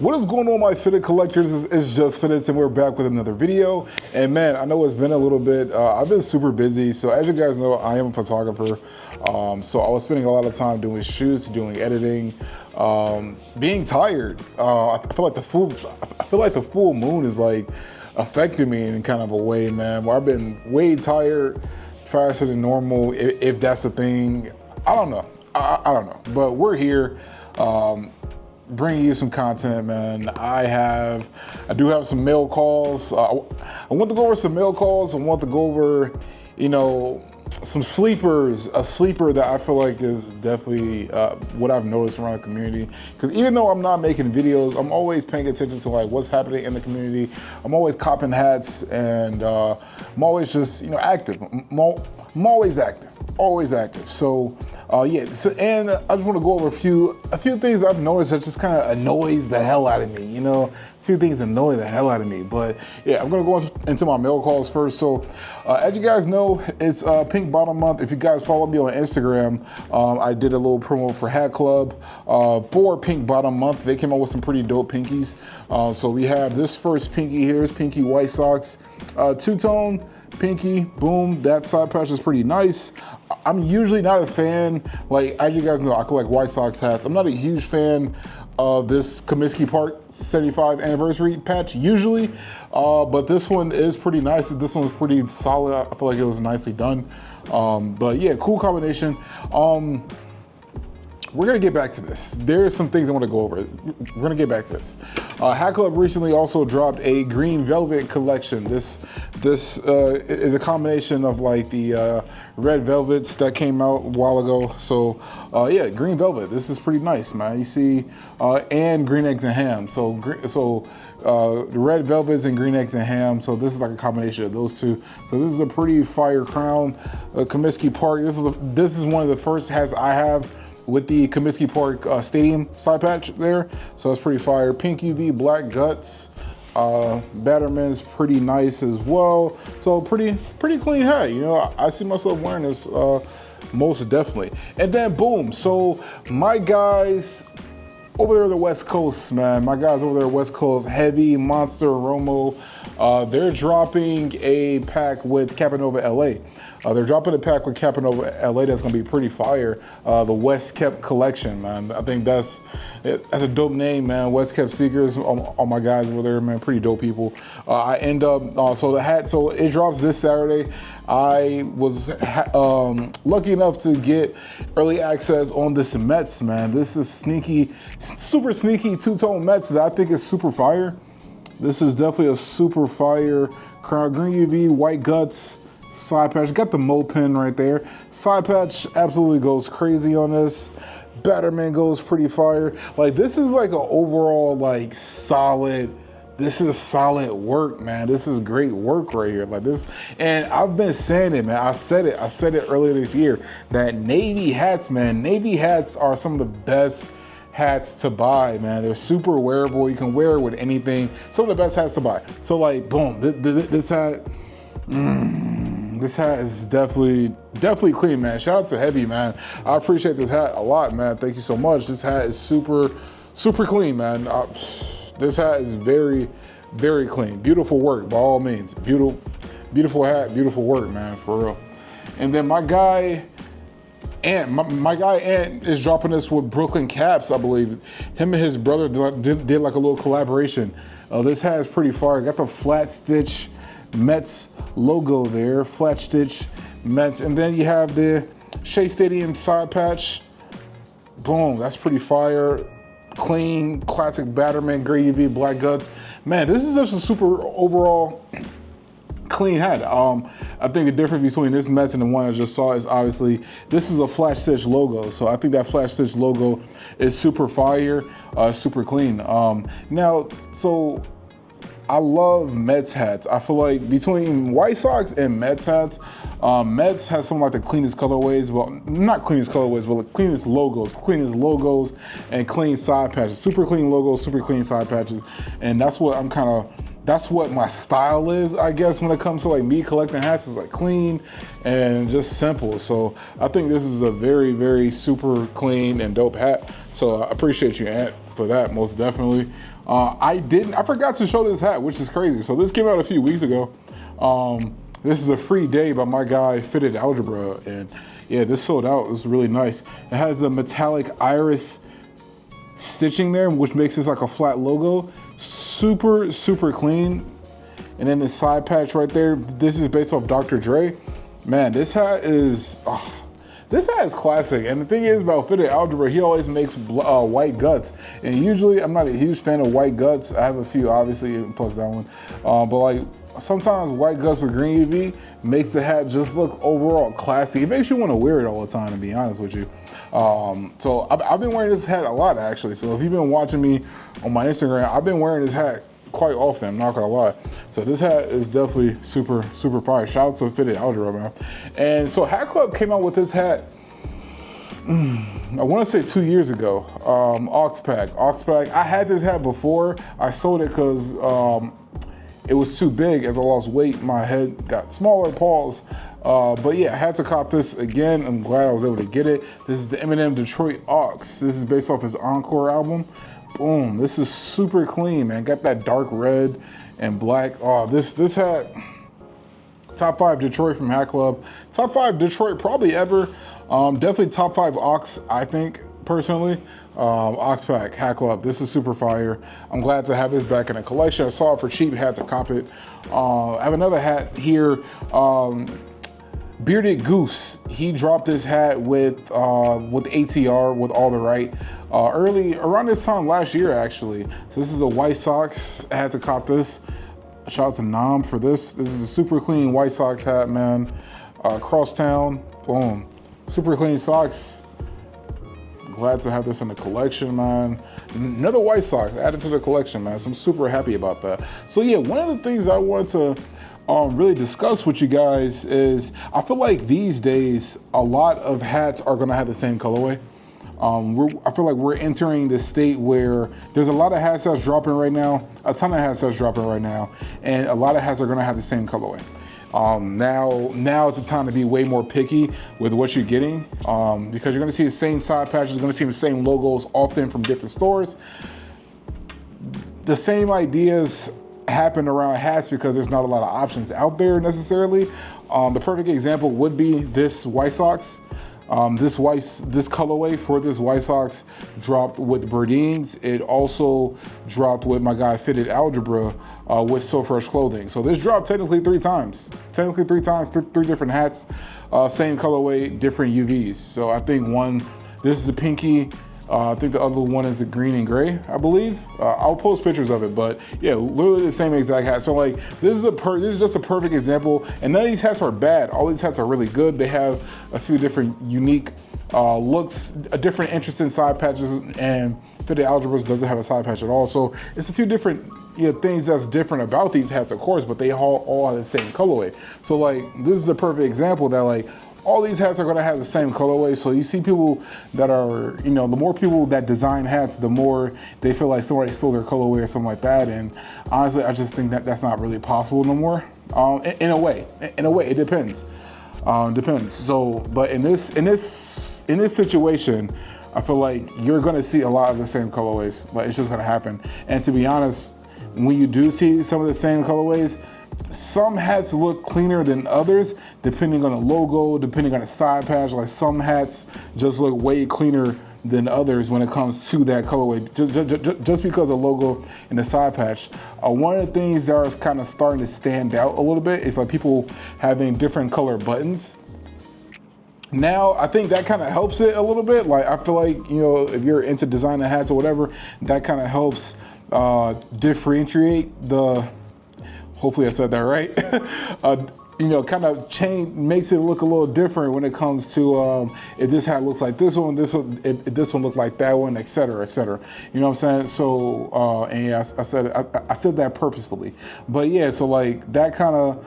What is going on, my fitted collectors? It's just Fittedhats, and we're back with another video. And man, I know it's been a little bit, I've been super busy. So as you guys know, I am a photographer. So I was spending a lot of time doing shoots, doing editing, being tired. I feel like the full moon is like affecting me in kind of a way, man, where I've been way tired, faster than normal, if that's the thing. I don't know. I don't know, but we're here. Bringing you some content, man. I do have some mail calls. I want to go over some mail calls. I want to go over, you know, some sleepers. A sleeper that I feel like is definitely what I've noticed around the community. Because even though I'm not making videos, I'm always paying attention to like what's happening in the community. I'm always copping hats, and I'm always just, you know, active. I'm always active. Always active. So. Yeah, so, and I just want to go over a few things I've noticed that just kind of annoys the hell out of me, you know? A few things annoy the hell out of me, but yeah, I'm gonna go into my mail calls first. So, as you guys know, it's Pink Bottom Month. If you guys follow me on Instagram, I did a little promo for Hatclub for Pink Bottom Month. They came out with some pretty dope pinkies. So we have this first pinky here, is Pinky White Sox, two-tone pinky, boom. That side patch is pretty nice. I'm usually not a fan, like, as you guys know, I collect White Sox hats. I'm not a huge fan of this Comiskey Park 75 anniversary patch usually, but this one is pretty nice. This one's pretty solid. I feel like it was nicely done. But yeah, cool combination. We're gonna get back to this. There's some things I want to go over. We're gonna get back to this. Hatclub recently also dropped a green velvet collection. This is a combination of like the red velvets that came out a while ago. So yeah, green velvet. This is pretty nice, man. You see, and green eggs and ham. So the red velvets and green eggs and ham. So this is like a combination of those two. So this is a pretty fire crown. Comiskey Park. This is one of the first hats I have with the Comiskey Park Stadium side patch there. So it's pretty fire. Pink UV, black guts. Batterman's pretty nice as well. So pretty clean hat. You know, I see myself wearing this most definitely. And then boom, so my guys over there on the West Coast, man, my guys over there West Coast, Heavy, Monster, Romo, they're dropping a pack with Capanova LA. They're dropping a pack with Capanova LA that's gonna be pretty fire. The West Kept collection, man. I think that's a dope name, man. West Kept Seekers, all my guys over there, man, pretty dope people. I end up, so the hat, so it drops this Saturday. I was lucky enough to get early access on this Mets, man. This is super sneaky two-tone Mets that I think is super fire. This is definitely a super fire crown, green UV, white guts, side patch. Got the Mo pin right there. Side patch absolutely goes crazy on this. Batterman goes pretty fire. Like, this is like an overall like solid. This is solid work, man. This is great work right here. Like this, and I've been saying it, man. I said it earlier this year that Navy hats, man. Navy hats are some of the best hats to buy, man. They're super wearable. You can wear it with anything. Some of the best hats to buy. So like, boom, this hat. This hat is definitely clean, man. Shout out to Heavy, man. I appreciate this hat a lot, man. Thank you so much. This hat is super clean, man. This hat is very clean. Beautiful work, by all means. Beautiful hat, beautiful work, man, for real. And then my guy Ant, my guy Ant is dropping this with Brooklyn Caps, I believe. Him and his brother did like a little collaboration. This hat is pretty fire. Got the flat stitch Mets logo there, flat stitch Mets, and then you have the Shea Stadium side patch. Boom, that's pretty fire. Clean, classic Batterman, gray UV, black guts. Man, this is just a super overall clean hat. I think the difference between this Mets and the one I just saw is obviously this is a flash stitch logo. So I think that flash stitch logo is super fire, super clean. Now, so I love Mets hats. I feel like between White Sox and Mets hats, Mets has some of like the cleanest colorways. Well, not cleanest colorways, but the cleanest logos and clean side patches. Super clean logos, super clean side patches. And that's what that's what my style is, I guess, when it comes to like me collecting hats. Is like clean and just simple. So I think this is a very super clean and dope hat. So I appreciate you, Ant. for that, most definitely. I forgot to show this hat, which is crazy. So this came out a few weeks ago. This is a free day by my guy Fitted Algebra, and yeah, this sold out. It was really nice. It has the metallic iris stitching there, which makes this like a flat logo. Super clean. And then the side patch right there, this is based off Dr. Dre. Man, this hat is classic. And the thing is about Fitted Algebra, he always makes white guts. And usually, I'm not a huge fan of white guts. I have a few, obviously, plus that one. But like, sometimes white guts with green UV makes the hat just look overall classy. It makes you want to wear it all the time, to be honest with you. So I've been wearing this hat a lot, actually. So if you've been watching me on my Instagram, I've been wearing this hat quite often, I'm not gonna lie. So this hat is definitely super fire. Shout out to Fitted Algebra, man. And so Hatclub came out with this hat, I wanna say 2 years ago, Oxpack. I had this hat before. I sold it because it was too big. As I lost weight, my head got smaller, paws. But yeah, I had to cop this again. I'm glad I was able to get it. This is the Eminem Detroit Ox. This is based off his Encore album. Boom, this is super clean, man. Got that dark red and black. Oh, this hat, top 5 Detroit from Hatclub. Top 5 Detroit probably ever. Definitely top 5 Ox, I think, personally. Oxpack, Hatclub, this is super fire. I'm glad to have this back in the collection. I saw it for cheap, had to cop it. I have another hat here. Bearded Goose, he dropped this hat with ATR, with All the Right, around this time last year, actually. So this is a White Sox. I had to cop this. Shout out to Nam for this. This is a super clean White Sox hat, man. Crosstown, boom. Super clean socks. Glad to have this in the collection, man. Another White Sox added to the collection, man. So I'm super happy about that. So yeah, one of the things I wanted to really discuss with you guys is, I feel like these days a lot of hats are gonna have the same colorway. I feel like we're entering this state where there's a lot of hats that's dropping right now, a ton of hats that's dropping right now, and a lot of hats are gonna have the same colorway. Now it's a time to be way more picky with what you're getting, because you're gonna see the same side patches, you're gonna see the same logos often from different stores. The same ideas happen around hats because there's not a lot of options out there necessarily. The perfect example would be this White Sox. This colorway for this White Sox dropped with Burdines. It also dropped with my guy Fitted Algebra with So Fresh Clothing. So this dropped technically 3 times. Three different hats, same colorway, different UVs. So I think this is a pinky. I think the other one is a green and gray, I believe. I'll post pictures of it, but yeah, literally the same exact hat. So like, this is just a perfect example. And none of these hats are bad. All these hats are really good. They have a few different unique looks, different interesting side patches, and Fitted Algebra doesn't have a side patch at all. So it's a few different things that's different about these hats, of course, but they all have the same colorway. So like, this is a perfect example that like, all these hats are gonna have the same colorway. So you see people that are, the more people that design hats, the more they feel like somebody stole their colorway or something like that. And honestly, I just think that that's not really possible no more. In a way, it depends. Depends. So, but in this situation, I feel like you're gonna see a lot of the same colorways. Like, it's just gonna happen. And to be honest, when you do see some of the same colorways, some hats look cleaner than others, depending on the logo, depending on the side patch. Like, some hats just look way cleaner than others when it comes to that colorway, just because of the logo and the side patch. One of the things that is kind of starting to stand out a little bit is like people having different color buttons. Now, I think that kind of helps it a little bit. Like, I feel like, if you're into designing hats or whatever, that kind of helps differentiate the, hopefully I said that right, kind of makes it look a little different when it comes to if this hat looks like this one, if this one looked like that one, et cetera, et cetera. You know what I'm saying? So, and yeah, I said that purposefully. But yeah, so like that kind of,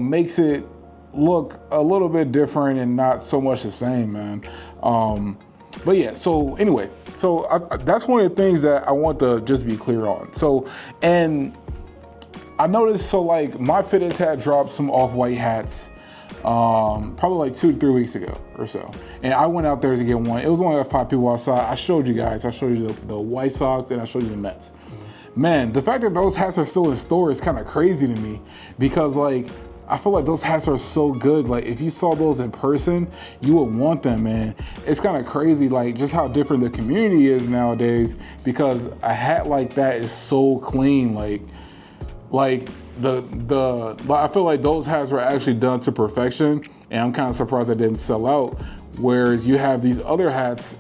makes it look a little bit different and not so much the same, man. But yeah, so anyway, that's one of the things that I want to just be clear on. So, and I noticed, so like my Fittedhats had dropped some off-white hats probably like 2 to 3 weeks ago or so. And I went out there to get one. It was only like 5 people outside. I showed you guys. I showed you the White Sox and I showed you the Mets. Man, the fact that those hats are still in store is kind of crazy to me, because like, I feel like those hats are so good. Like if you saw those in person, you would want them, man. It's kind of crazy, like just how different the community is nowadays, because a hat like that is so clean. Like I feel like those hats were actually done to perfection, and I'm kind of surprised they didn't sell out. Whereas you have these other hats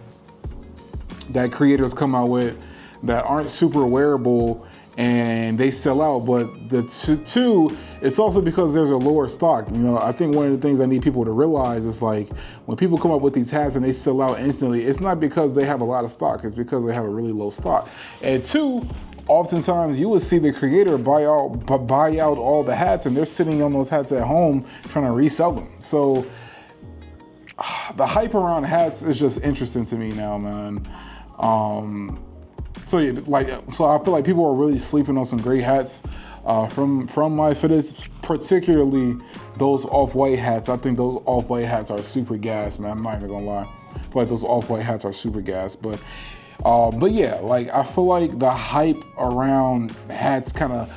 that creators come out with that aren't super wearable and they sell out. But the two, it's also because there's a lower stock. You know, I think one of the things I need people to realize is like when people come up with these hats and they sell out instantly, it's not because they have a lot of stock, it's because they have a really low stock. And two, oftentimes you will see the creator buy out all the hats, and they're sitting on those hats at home trying to resell them. So the hype around hats is just interesting to me now, man. So yeah, so I feel like people are really sleeping on some great hats from my Fittedhats, particularly those off-white hats. I think those off-white hats are super gas, man. I'm not even gonna lie. I feel like those off-white hats are super gas, but yeah, like I feel like the hype around hats kind of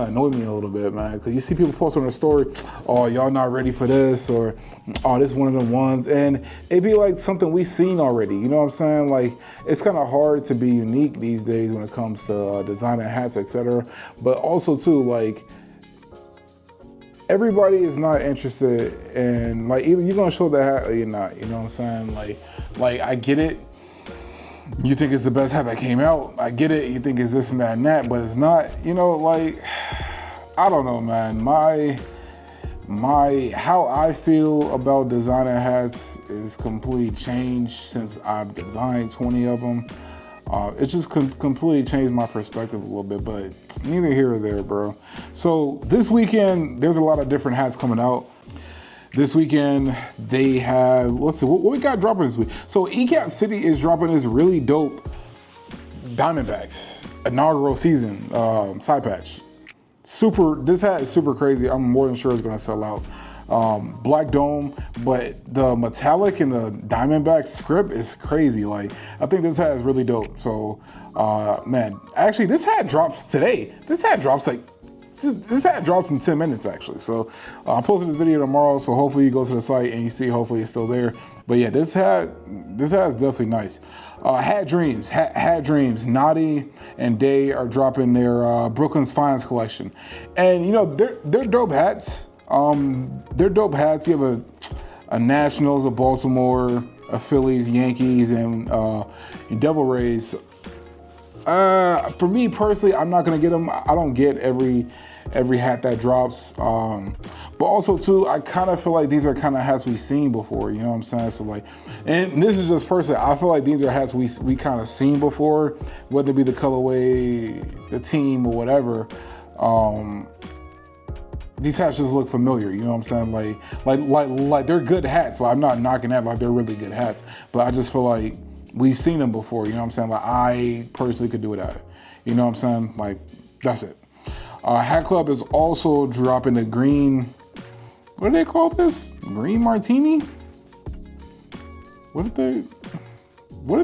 annoy me a little bit, man. Because you see people post on their story, oh, y'all not ready for this, or oh, this is one of the ones, and it'd be like something we seen already. You know what I'm saying? Like it's kind of hard to be unique these days when it comes to designing hats, etc. But also too, like everybody is not interested in, like, either you're gonna show the hat or you're not. You know what I'm saying? Like I get it. You think it's the best hat that came out. I get it. You think it's this and that and that, but it's not. You know, like, I don't know, man. How I feel about designing hats is completely changed since I've designed 20 of them. It just completely changed my perspective a little bit, but neither here or there, bro. So this weekend, there's a lot of different hats coming out. This weekend, they have, let's see, what we got dropping this week? So ECAP City is dropping this really dope Diamondbacks inaugural season side patch. This hat is super crazy. I'm more than sure it's gonna sell out. Black dome, but the metallic and the Diamondback script is crazy. Like, I think this hat is really dope. So, man, actually this hat drops today. This hat drops in 10 minutes actually. So I'm posting this video tomorrow, so hopefully you go to the site and you see, hopefully it's still there. But yeah, this hat is definitely nice. Hat Dreams, Naughty and Day are dropping their Brooklyn's Finest collection. And you know, they're dope hats. They're dope hats. You have a Nationals, a Baltimore, a Phillies, Yankees, and Devil Rays. For me personally, I'm not gonna get them. I don't get every hat that drops. But also too, I kind of feel like these are kind of hats we've seen before. You know what I'm saying? So like, and this is just personally, I feel like these are hats we kind of seen before, whether it be the colorway, the team, or whatever. These hats just look familiar. You know what I'm saying? Like they're good hats. Like, I'm not knocking that. Like, they're really good hats. But I just feel like we've seen them before. You know what I'm saying? Like, I personally could do without it. You know what I'm saying? Like, that's it. Hatclub is also dropping the green, what do they call this? Green martini? What did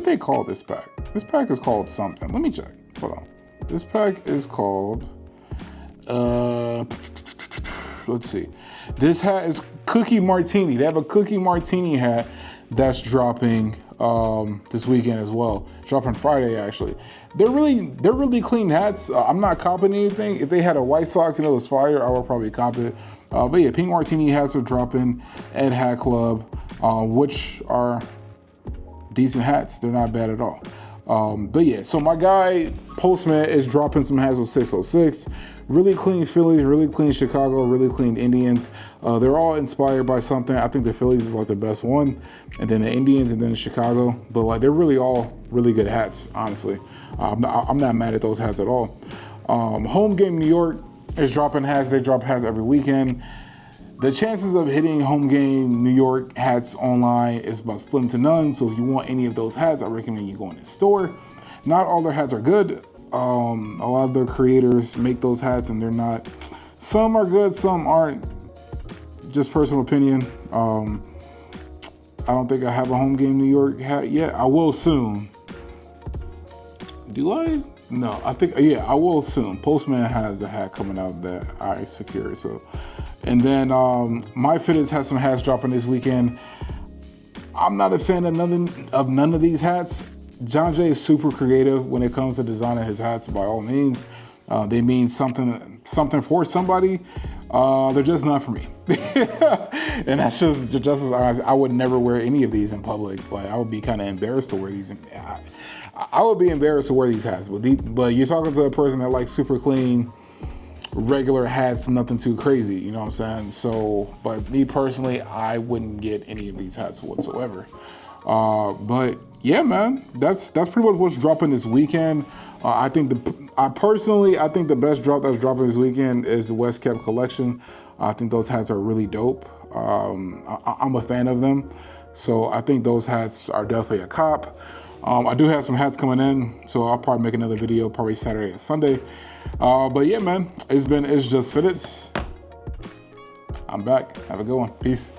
they call this pack? This pack is called something. Let me check. Hold on. This pack is called, let's see. This hat is Cookie Martini. They have a Cookie Martini hat that's dropping this weekend as well. Dropping Friday actually. They're really clean hats. I'm not copying anything. If they had a White Sox and it was fire, I would probably copy it. But yeah, Pink Martini hats are dropping at Hatclub, which are decent hats. They're not bad at all. But yeah, so my guy Postman is dropping some hats with 606. Really clean Phillies, really clean Chicago, really clean Indians. They're all inspired by something. I think the Phillies is like the best one, and then the Indians, and then the Chicago. But like, they're really all really good hats, honestly. I'm not mad at those hats at all. Home Game New York is dropping hats. They drop hats every weekend. The chances of hitting Home Game New York hats online is about slim to none. So if you want any of those hats, I recommend you go in the store. Not all their hats are good. A lot of their creators make those hats and they're not, some are good, some aren't just personal opinion. I don't think I have a home game New York hat yet. I will soon. Do I? No, I think, yeah, I will soon. Postman has a hat coming out that I secured. So, and then my Fittedhats has some hats dropping this weekend. I'm not a fan of none of these hats. John Jay is super creative when it comes to designing his hats. By all means, they mean something for somebody. They're just not for me. And that's just as honest. I would never wear any of these in public. Like, I would be kind of embarrassed to wear these. I would be embarrassed to wear these hats. But you're talking to a person that likes super clean, regular hats, nothing too crazy. You know what I'm saying? So, but me personally, I wouldn't get any of these hats whatsoever. But yeah, man, that's pretty much what's dropping this weekend. I think the best drop that's dropping this weekend is the Neweracap collection. I think those hats are really dope. I'm a fan of them, so I think those hats are definitely a cop. I do have some hats coming in, so I'll probably make another video probably Saturday or Sunday. But yeah, man, it's just Fittedhats. I'm back. Have a good one. Peace.